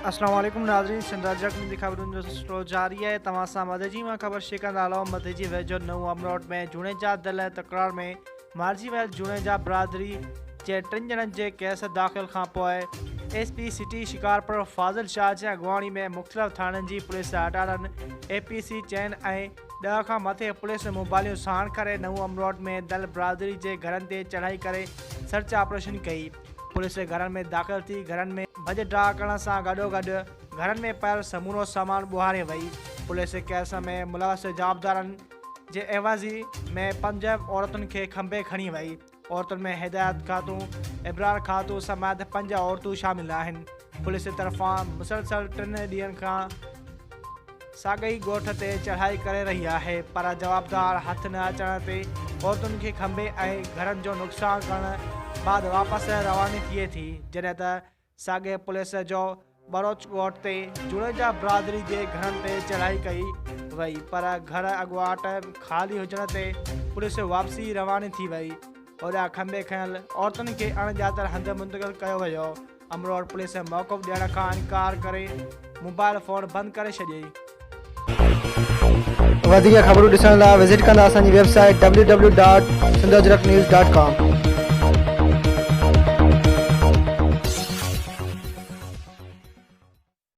अस्सलाम वालेकुम नाज़रीन, सिंधराजा की खबरों जो सिलसिलो जारी है। तमाम सां मदजी में खबर शिकंद आलो मदजी वेझो नऊ अमरोड में जुणेजा दल तकरार में मारिजी वियल जुणेजा बिरादरी जे 3 ॼणनि जे केस दाख़िल खां पोइ SP सिटी शिकारपुर फाज़िल शाह जे अॻुवाणी में मुख़्तलिफ़ थाणनि जी पुलिस 18 APC चैन ऐं 10 खां मथे पुलिस मोबाइलियूं साण करे नऊ अमरोड में दल बिरादरी जे घरनि ते चढ़ाई करे सर्च ऑपरेशन कई। पुलिस घरनि में दाख़िल थी घरनि में भॼ ड्राह करण सां गॾोगॾु घरनि में पियल समूरो सामान ॿुहारे वई। पुलिस केस में मुलविस जवाबदारनि जे एवाज़ी में 5 औरतुनि खे खंभे खणी वई। औरतुनि में हिदायत खातूं, इब्रार खातूं समेत 5 औरतूं शामिल आहिनि। पुलिस तरफ़ां मुसलसल 3 ॾींहंनि खां साॻई ॻोठ ते चढ़ाई करे रही आहे, पर जवाबदार हथ न अचण ते औरतुनि खे खंभे ऐं घरनि जो नुक़सानु करण बाद वापसि रवानी थिए थी। जॾहिं त साॻे पुलिस जो बरोच ॻोठ ते जुणेजा बिरादरी जे घरनि ते चढ़ाई कई वई, पर घर अॻुवाट ख़ाली हुजण ते पुलिस वापसी रवानी थी वई। ओॾा खंभे खयल औरतुनि खे अणॼातल हंधि मुंतक़िल कयो वियो। अमरोड पुलिस मौक़िफ़ ॾियण खां इनकार करे मोबाइल फ़ोन बंदि करे छॾियई। वधीक ख़बरूं ॾिसण लाइ विज़िट कंदा असांजी वेबसाइट www.sindhajraknews.com।